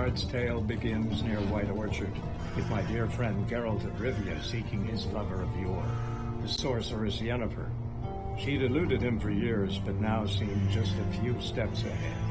Bard's Tale begins near White Orchard, with my dear friend Geralt of Rivia seeking his lover of yore, the sorceress Yennefer. She'd eluded him for years, but now seemed just a few steps ahead.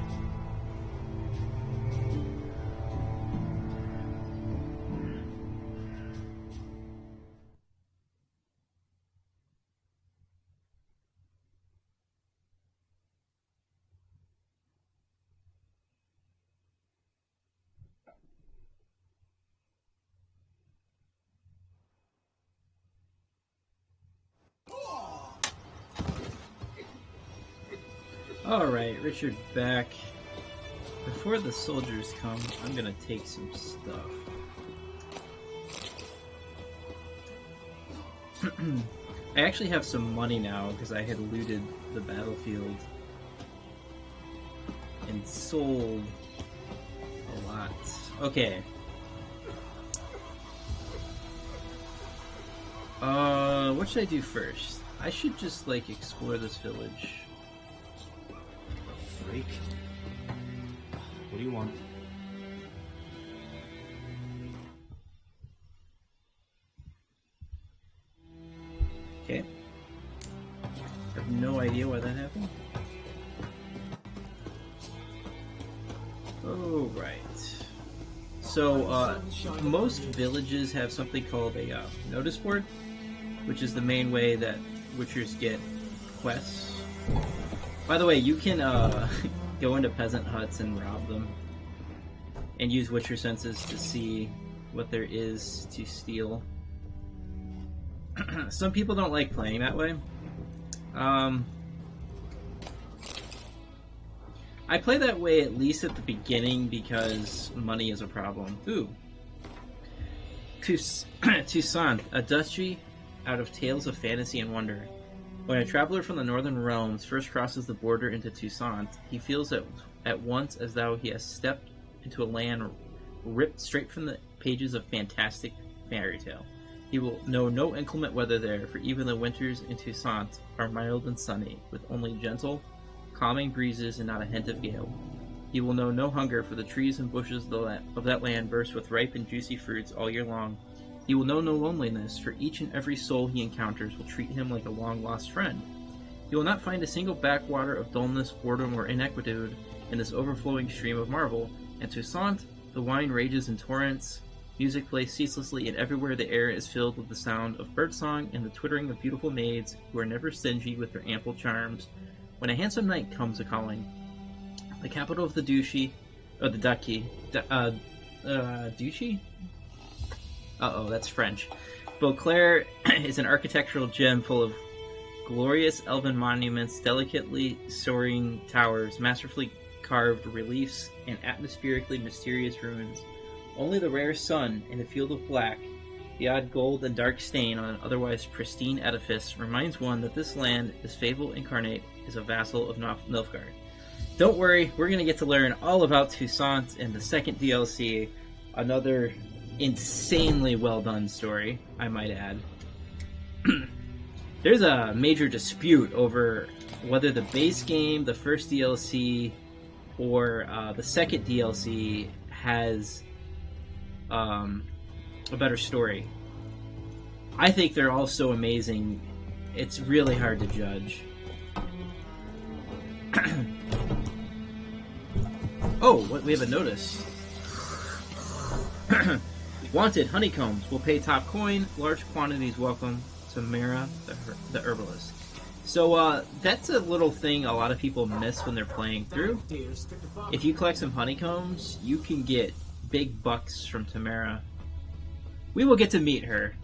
Alright, Richard back. Before the soldiers come, I'm gonna take some stuff. I actually have some money now because I had looted the battlefield and sold a lot. Okay. What should I do first? I should just, like, explore this village. Freak. What do you want? Okay. I have no idea why that happened. Oh, right. So, most villages have something called a notice board, which is the main way that Witchers get quests. By the way, you can go into peasant huts and rob them, and use Witcher senses to see what there is to steal. Some people don't like playing that way. I play that way at least at the beginning because money is a problem. Ooh. Toussaint, a duchy out of tales of fantasy and wonder. When a traveler from the northern realms first crosses the border into Toussaint, he feels at once as though he has stepped into a land ripped straight from the pages of fantastic fairy tale. He will know no inclement weather there, for even the winters in Toussaint are mild and sunny, with only gentle, calming breezes and not a hint of gale. He will know no hunger, for the trees and bushes of that land burst with ripe and juicy fruits all year long. He will know no loneliness, for each and every soul he encounters will treat him like a long-lost friend. He will not find a single backwater of dullness, boredom, or inquietude in this overflowing stream of marvel. In Toussaint, the wine rages in torrents, music plays ceaselessly, and everywhere the air is filled with the sound of birdsong and the twittering of beautiful maids who are never stingy with their ample charms. When a handsome knight comes a-calling, the capital of the duchy, or the duchy, duchy? Uh-oh, that's French. Beauclair is an architectural gem full of glorious elven monuments, delicately soaring towers, masterfully carved reliefs, and atmospherically mysterious ruins. Only the rare sun in a field of black, the odd gold and dark stain on an otherwise pristine edifice, reminds one that this land, this fable incarnate, is a vassal of Nilfgaard. Don't worry, we're going to get to learn all about Toussaint in the second DLC, another insanely well done story, I might add. There's a major dispute over whether the base game, the first DLC, or the second DLC has a better story. I think they're all so amazing, it's really hard to judge. Oh, we have a notice. Wanted honeycombs. Will pay top coin. Large quantities welcome. Tamara, the herbalist. So that's a little thing a lot of people miss when they're playing through. If you collect some honeycombs, you can get big bucks from Tamara. We will get to meet her.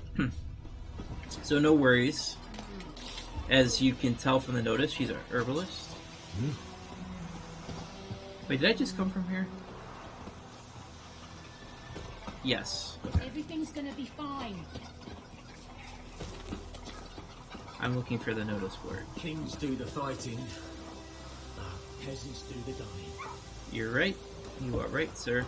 So no worries. As you can tell from the notice, she's a herbalist. Wait, did I just come from here? Yes. Okay. Everything's gonna be fine. I'm looking for the notice board. Kings do the fighting. Peasants do the dying. You're right. You are right, sir.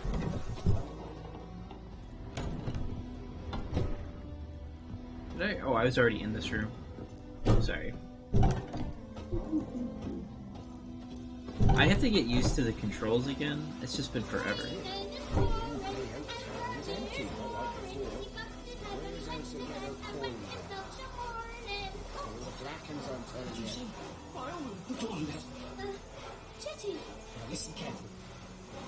Did I? Oh, I was already in this room. Sorry. I have to get used to the controls again. It's just been forever. Chetty! Now listen carefully.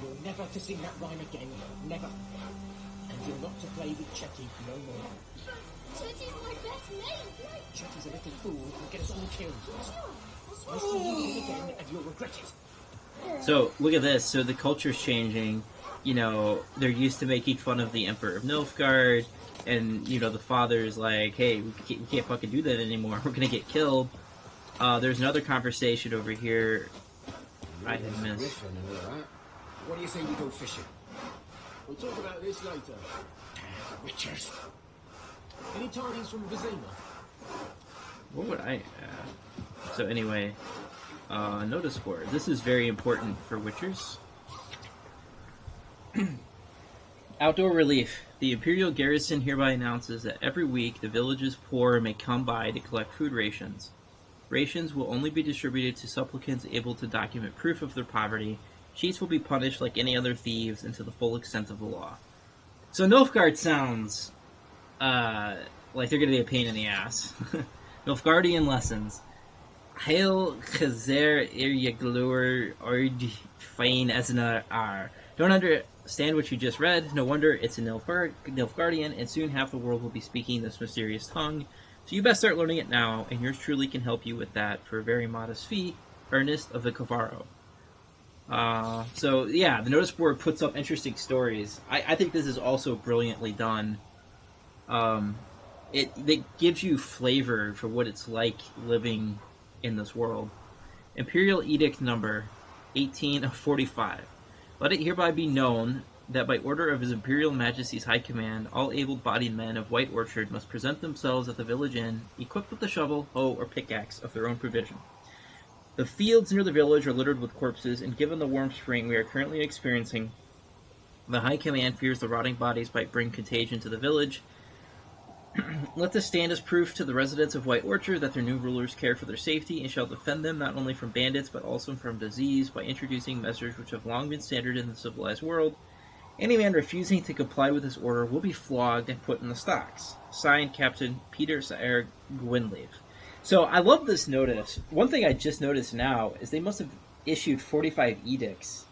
You're never to sing that rhyme again. Never. And you're not to play with Chetty no more. Chetty's my best mate! Chetty's a little fool who'll get us all killed. I'll see you again and you'll regret it. So, look at this. So the culture's changing. You know, they're used to making fun of the Emperor of Nilfgaard. And, you know, the father's like, hey, we can't fucking do that anymore. We're gonna get killed. There's another conversation over here I had missed. What do you say we go fishing? We'll talk about this later. Witchers. Any tidings from Vizima? What would I add? So anyway, notice board. This is very important for Witchers. Outdoor relief. The Imperial Garrison hereby announces that every week the village's poor may come by to collect food rations. Rations will only be distributed to supplicants able to document proof of their poverty. Cheats will be punished like any other thieves and to the full extent of the law. So Nilfgaard sounds like they're going to be a pain in the ass. Nilfgaardian lessons. Hail Chazer Iryaglur Ord Fain Esna Ar. Don't understand what you just read. No wonder it's a Nilfgaardian, and soon half the world will be speaking this mysterious tongue. So you best start learning it now, and yours truly can help you with that for a very modest fee. Ernest of the Cavaro. So yeah, the notice board puts up interesting stories. I think this is also brilliantly done. It gives you flavor for what it's like living in this world. Imperial Edict Number 1845. Let it hereby be known that by order of His Imperial Majesty's High Command, all able-bodied men of White Orchard must present themselves at the village inn, equipped with a shovel, hoe, or pickaxe of their own provision. The fields near the village are littered with corpses, and given the warm spring we are currently experiencing, the High Command fears the rotting bodies might bring contagion to the village. Let this stand as proof to the residents of White Orchard that their new rulers care for their safety and shall defend them not only from bandits but also from disease by introducing measures which have long been standard in the civilized world. Any man refusing to comply with this order will be flogged and put in the stocks. Signed, Captain Peter Saer Gwynleaf. So I love this notice. One thing I just noticed now is they must have issued 45 edicts.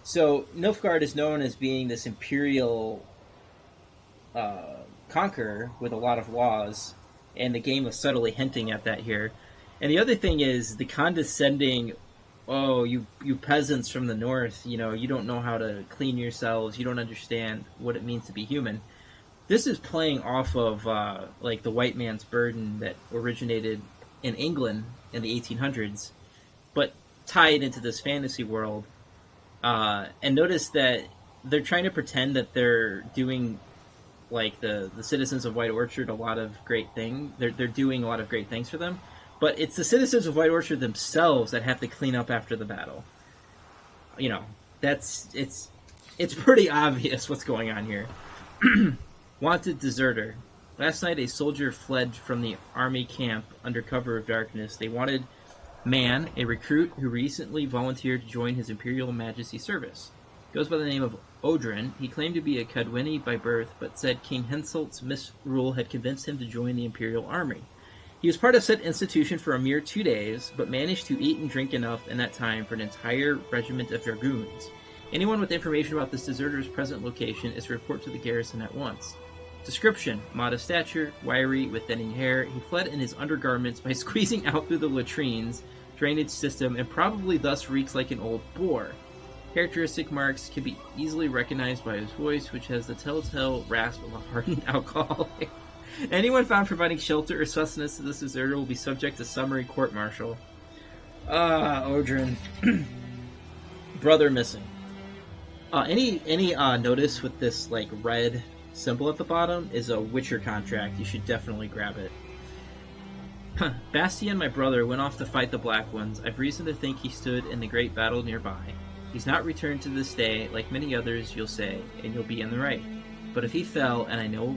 So Nilfgaard is known as being this imperial conqueror with a lot of laws, and the game was subtly hinting at that here. And the other thing is the condescending, oh, you peasants from the north, you know, you don't know how to clean yourselves, you don't understand what it means to be human. This is playing off of like the white man's burden that originated in England in the 1800s, but tied into this fantasy world. And notice that they're trying to pretend that they're doing, like, the citizens of White Orchard a lot of great things. They're doing a lot of great things for them, but it's the citizens of White Orchard themselves that have to clean up after the battle. You know, it's pretty obvious what's going on here. Wanted deserter. Last night a soldier fled from the army camp under cover of darkness. They wanted Man, a recruit who recently volunteered to join His Imperial Majesty's service. Goes by the name of Odrin. He claimed to be a Cadwini by birth, but said King Henselt's misrule had convinced him to join the Imperial Army. He was part of said institution for a mere 2 days, but managed to eat and drink enough in that time for an entire regiment of dragoons. Anyone with information about this deserter's present location is to report to the garrison at once. Description: modest stature, wiry, with thinning hair. He fled in his undergarments by squeezing out through the latrines, drainage system, and probably thus reeks like an old boar. Characteristic marks can be easily recognized by his voice, which has the telltale rasp of a hardened alcoholic. Anyone found providing shelter or sustenance to this deserter will be subject to summary court-martial. Odrin. Brother missing. Any notice with this, like, red symbol at the bottom is a Witcher contract. You should definitely grab it. Bastian, my brother, went off to fight the Black Ones. I've reason to think he stood in the great battle nearby. He's not returned to this day, like many others, you'll say, and you'll be in the right. But if he fell, and I know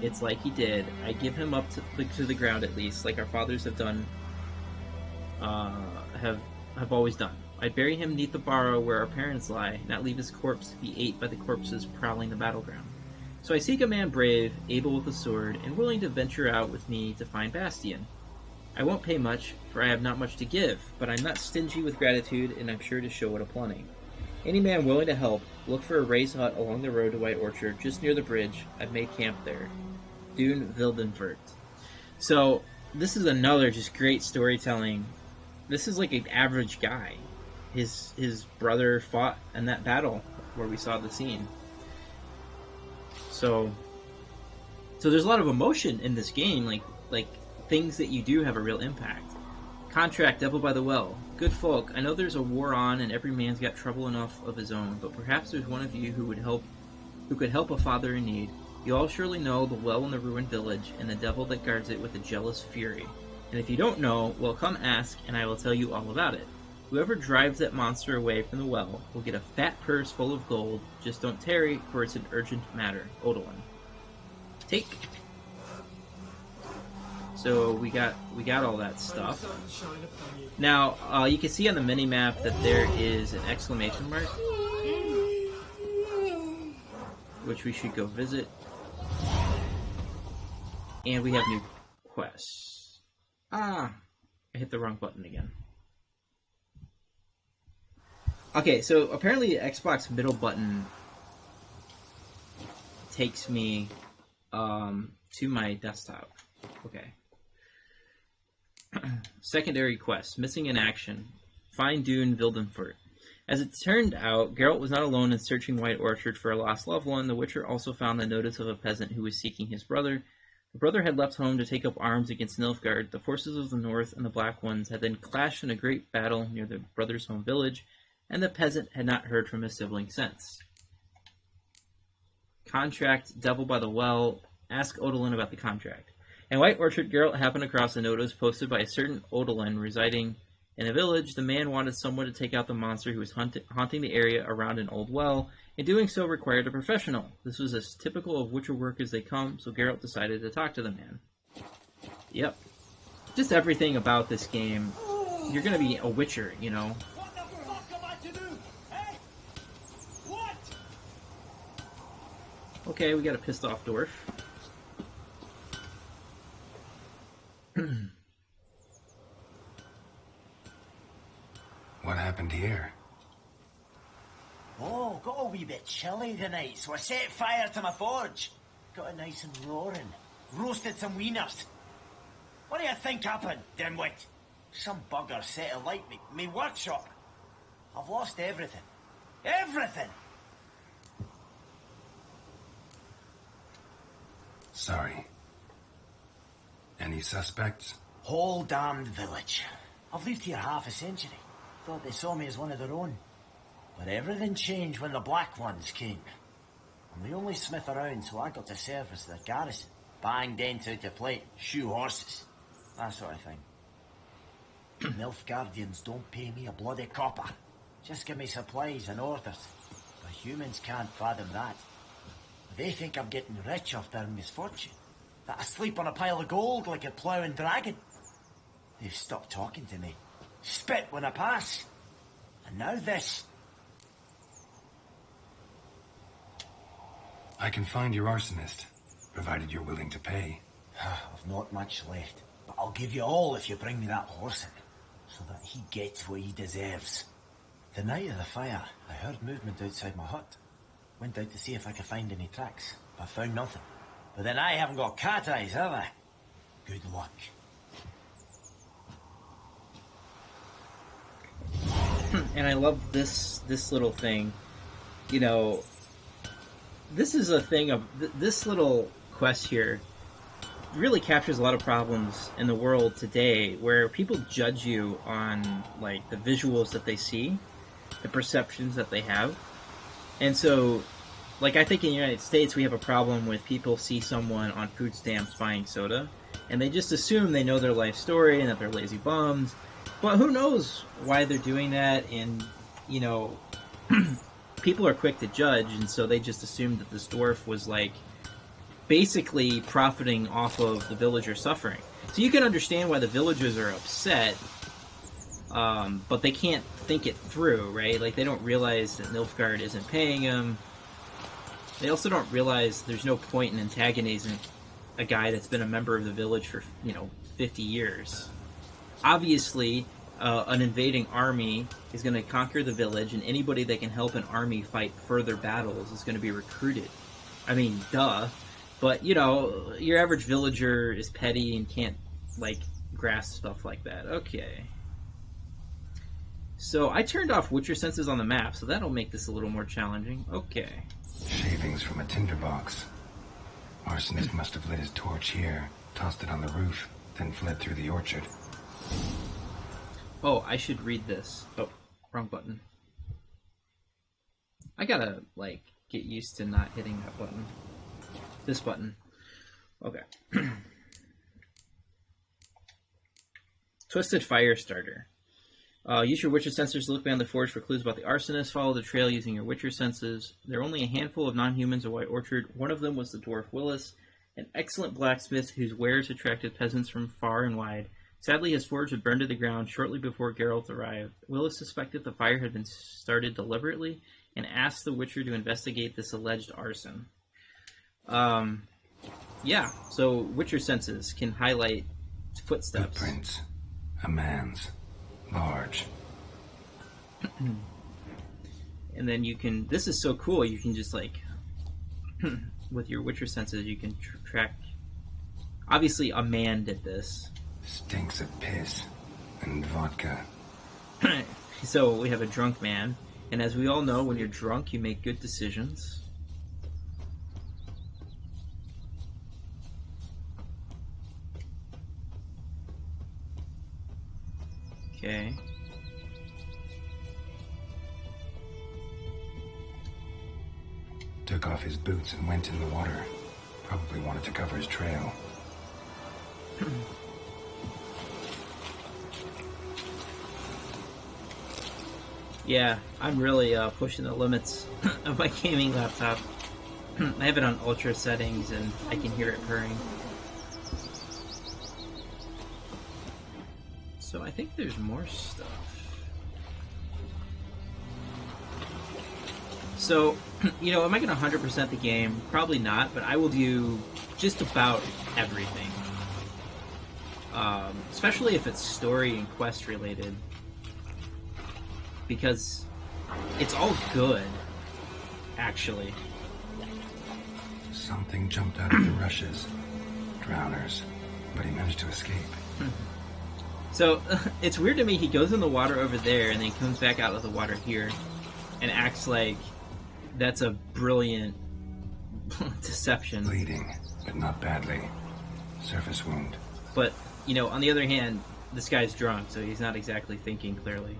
it's like he did, I give him up to the ground at least, like our fathers have done, have always done. I'd bury him neath the barrow where our parents lie, not leave his corpse to be ate by the corpses prowling the battleground. So I seek a man brave, able with a sword, and willing to venture out with me to find Bastion. I won't pay much, for I have not much to give, but I'm not stingy with gratitude, and I'm sure to show it aplenty. Any man willing to help, look for a raised hut along the road to White Orchard, just near the bridge. I've made camp there. Dune Wildenvert. So, this is another just great storytelling. This is like an average guy. His brother fought in that battle where we saw the scene. So there's a lot of emotion in this game, like things that you do have a real impact. Contract, Devil by the Well. Good folk, I know there's a war on and every man's got trouble enough of his own, but perhaps there's one of you who could help a father in need. You all surely know the well in the ruined village and the devil that guards it with a jealous fury. And if you don't know, well, come ask and I will tell you all about it. Whoever drives that monster away from the well will get a fat purse full of gold. Just don't tarry, for it's an urgent matter. Odalin. Take. So we got all that stuff. Now you can see on the mini map that there is an exclamation mark, which we should go visit. And we have new quests. I hit the wrong button again. Okay, so apparently the Xbox middle button takes me to my desktop. Okay. Secondary quest, missing in action. Find Dune Wildenfurt. As it turned out, Geralt was not alone in searching White Orchard for a lost loved one. The Witcher also found the notice of a peasant who was seeking his brother. The brother had left home to take up arms against Nilfgaard. The forces of the North and the Black Ones had then clashed in a great battle near the brother's home village, and the peasant had not heard from his sibling since. Contract, Devil by the Well. Ask Odalin about the contract. In White Orchard, Geralt happened across a notice posted by a certain Odalin residing in a village. The man wanted someone to take out the monster who was haunting the area around an old well, and doing so required a professional. This was as typical of Witcher work as they come, so Geralt decided to talk to the man. Yep. Just everything about this game. You're gonna be a Witcher, you know. What the fuck am I to do? Eh? What? Okay, we got a pissed off dwarf. What happened here? Oh, got a wee bit chilly tonight, so I set fire to my forge. Got it nice and roaring. Roasted some wieners. What do you think happened, dimwit? Some bugger set alight me workshop. I've lost everything. Everything! Sorry. Any suspects? Whole damned village. I've lived here half a century. Thought they saw me as one of their own. But everything changed when the Black Ones came. I'm the only smith around, so I got to serve as their garrison. Bang dents out of plate, shoe horses. That sort of thing. Nilfgaardians don't pay me a bloody copper. Just give me supplies and orders. But humans can't fathom that. They think I'm getting rich off their misfortune. That I sleep on a pile of gold like a ploughing dragon. They've stopped talking to me. Spit when I pass. And now this. I can find your arsonist, provided you're willing to pay. I've not much left, but I'll give you all if you bring me that horse in, so that he gets what he deserves. The night of the fire, I heard movement outside my hut. Went out to see if I could find any tracks, but found nothing. But then I haven't got cat eyes, have I? Good luck. And I love this little thing. You know, this is a thing of this little quest here really captures a lot of problems in the world today, where people judge you on like the visuals that they see, the perceptions that they have. And so, like, I think in the United States we have a problem with people see someone on food stamps buying soda, and they just assume they know their life story and that they're lazy bums. But who knows why they're doing that? And, you know, people are quick to judge, and so they just assumed that this dwarf was, like, basically profiting off of the villagers' suffering. So you can understand why the villagers are upset. But they can't think it through, right? Like, they don't realize that Nilfgaard isn't paying him. They also don't realize there's no point in antagonizing a guy that's been a member of the village for, 50 years. Obviously, an invading army is going to conquer the village, and anybody that can help an army fight further battles is going to be recruited. I mean, duh. But, your average villager is petty and can't, grasp stuff like that. Okay. So, I turned off Witcher senses on the map, so that'll make this a little more challenging. Okay. Shavings from a tinderbox. Arsonist must have lit his torch here, tossed it on the roof, then fled through the orchard. Oh, I should read this. Oh, wrong button. I gotta, get used to not hitting that button. This button. Okay. Twisted Fire Starter. Use your Witcher sensors to look beyond the forge for clues about the arsonist. Follow the trail using your Witcher senses. There are only a handful of non-humans in White Orchard. One of them was the dwarf Willis, an excellent blacksmith whose wares attracted peasants from far and wide. Sadly, his forge had burned to the ground shortly before Geralt arrived. Willis suspected the fire had been started deliberately and asked the Witcher to investigate this alleged arson. Yeah, so Witcher senses can highlight footsteps. Footprints. A man's. Large. And then you can... This is so cool. You can just, with your Witcher senses, you can track... Obviously, a man did this. Stinks of piss. And vodka. So, we have a drunk man. And as we all know, when you're drunk, you make good decisions. Okay. Took off his boots and went in the water. Probably wanted to cover his trail. Yeah, I'm really pushing the limits of my gaming laptop. I have it on ultra settings and I can hear it purring. So I think there's more stuff. So, am I going to 100% the game? Probably not, but I will do just about everything. Especially if it's story and quest related. Because it's all good, actually. Something jumped out of the rushes. Drowners. But he managed to escape. So, it's weird to me, he goes in the water over there, and then he comes back out of the water here, and acts like that's a brilliant deception. Bleeding, but not badly. Surface wound. But, on the other hand, this guy's drunk, so he's not exactly thinking clearly.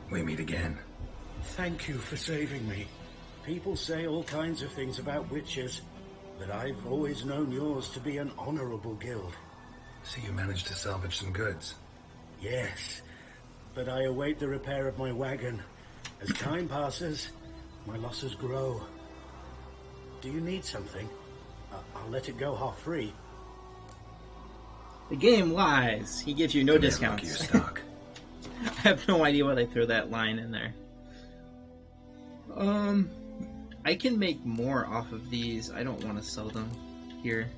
We meet again. Thank you for saving me. People say all kinds of things about witches, but I've always known yours to be an honorable guild. So you managed to salvage some goods? Yes, but I await the repair of my wagon. As time passes, my losses grow. Do you need something? I'll let it go half free. The game lies. He gives you no discounts. Your stock. I have no idea why they throw that line in there. I can make more off of these. I don't want to sell them here.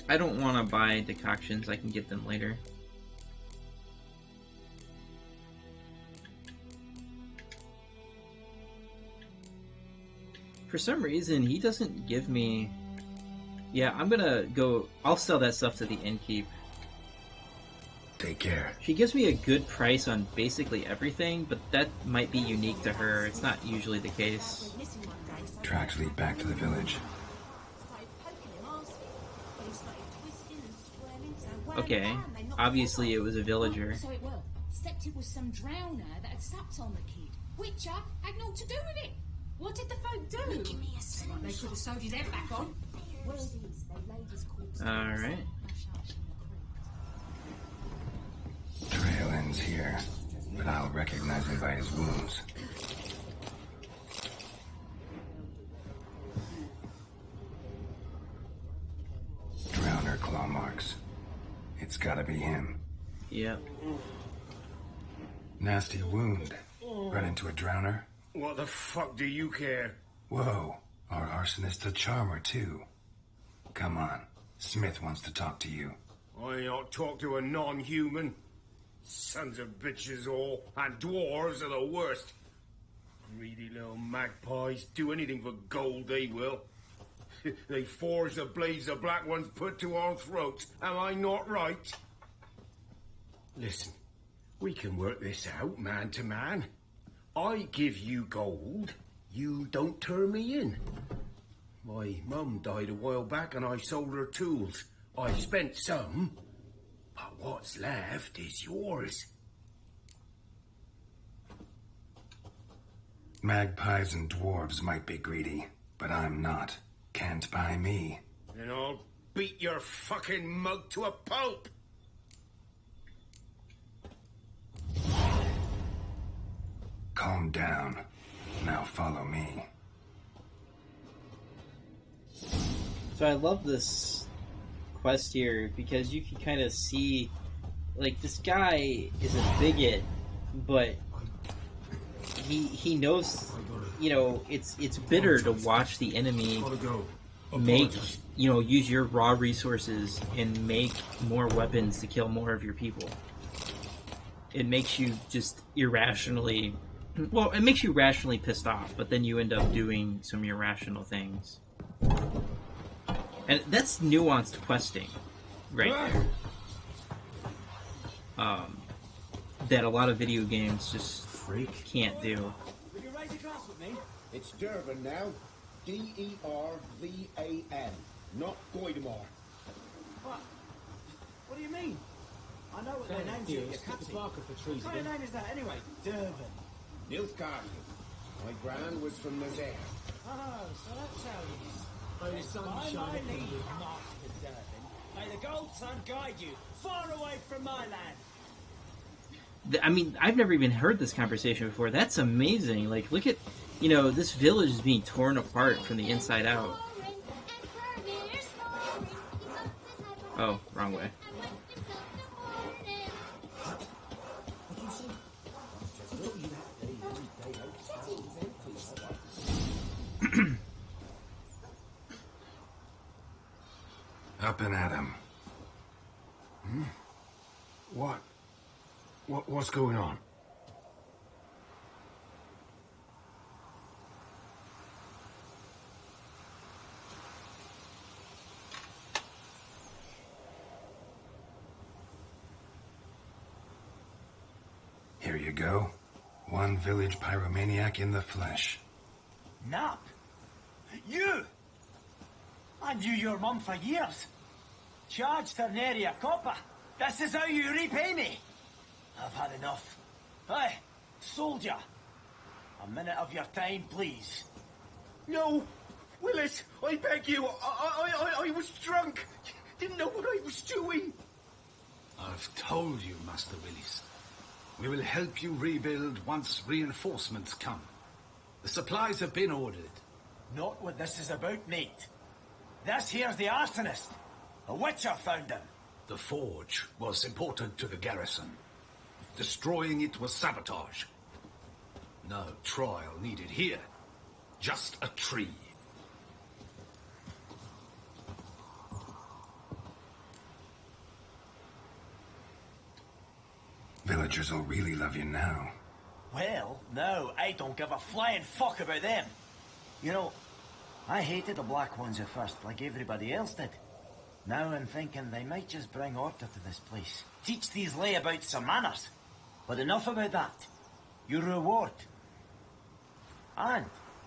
I don't want to buy decoctions. I can get them later. For some reason, he doesn't give me... Yeah, I'm gonna go... I'll sell that stuff to the innkeep. Take care. She gives me a good price on basically everything, but that might be unique to her. It's not usually the case. Tracks lead back to the village. Okay, obviously it was a villager. So it will. Except it was some drowner that had sucked on the kid. Witcher had naught to do with it. What did the folk do? Give me a solution. They could have sewed his head back on. Alright. Trail ends here, but I'll recognize him by his wounds. Drowner claw marks. It's gotta be him. Yep. Nasty wound. Run into a drowner? What the fuck do you care? Whoa, our arsonist a charmer too. Come on, Smith wants to talk to you. I ain't not talk to a non-human. Sons of bitches all, and dwarves are the worst. Greedy little magpies, do anything for gold they will. They forge the blades the black ones put to our throats, am I not right? Listen, we can work this out man to man. I give you gold, you don't turn me in. My mum died a while back and I sold her tools. I spent some, but what's left is yours. Magpies and dwarves might be greedy, but I'm not. Can't buy me. Then I'll beat your fucking mug to a pulp. Calm down. Now follow me. So I love this quest here because you can kind of see, like, this guy is a bigot, but he knows, you know, it's bitter to watch the enemy make, you know, use your raw resources and make more weapons to kill more of your people. It makes you just irrationally, well, it makes you rationally pissed off, but then you end up doing some irrational things. And that's nuanced questing, right there. That a lot of video games just can't do. Will you raise a glass with me? It's Durban now. D-E-R-V-A-N. Not Goidemar. What? What do you mean? I know what their names are. You're cutting. What kind of name is that anyway? Durban. Nilfgaard. My gran was from Nazaire. Oh, so that's how it is. My lead is Master Durban. May the gold sun guide you far away from my land. I mean, I've never even heard this conversation before. That's amazing. Like, look at, you know, this village is being torn apart from the inside out. Oh, wrong way. Up and at him. What's going on? Here you go. One village pyromaniac in the flesh. Nap? You? I knew your mum for years. Charged her nary a copper. This is how you repay me. I've had enough. Hey, soldier. A minute of your time, please. No, Willis, I beg you. I was drunk. Didn't know what I was doing. I've told you, Master Willis. We will help you rebuild once reinforcements come. The supplies have been ordered. Not what this is about, mate. This here's the arsonist. A witcher found him. The forge was important to the garrison. Destroying it was sabotage. No trial needed here. Just a tree. Villagers will really love you now. Well, no, I don't give a flying fuck about them. You know, I hated the Black Ones at first, like everybody else did. Now I'm thinking they might just bring order to this place. Teach these layabouts some manners. But enough about that. Your reward. And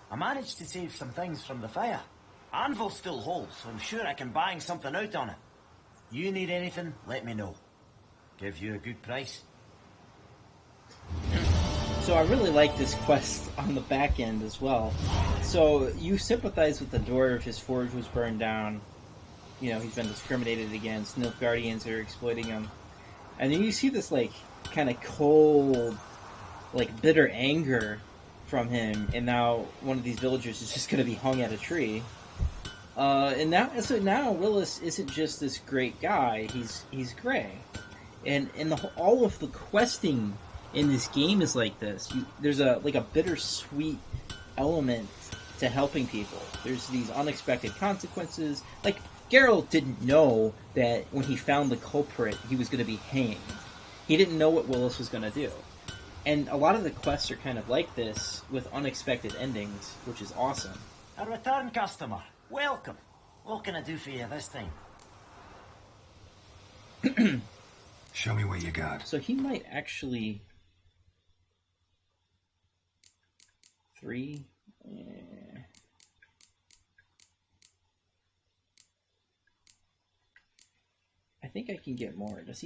I managed to save some things from the fire. Anvil still holds, so I'm sure I can bang something out on it. You need anything, let me know. Give you a good price. So I really like this quest on the back end as well. So you sympathize with the dwarf, his forge was burned down. You know, he's been discriminated against, Nilfgaardians are exploiting him. And then you see this, like, kind of cold, like, bitter anger from him, and now one of these villagers is just going to be hung at a tree. And now Willis isn't just this great guy. He's gray, and all of the questing in this game is like this. There's a bittersweet element to helping people. There's these unexpected consequences. Like Geralt didn't know that when he found the culprit, he was going to be hanged. He didn't know what Willis was going to do. And a lot of the quests are kind of like this, with unexpected endings, which is awesome. A return customer. Welcome. What can I do for you this time? Show me what you got. So he might actually... 3... I think I can get more. Does he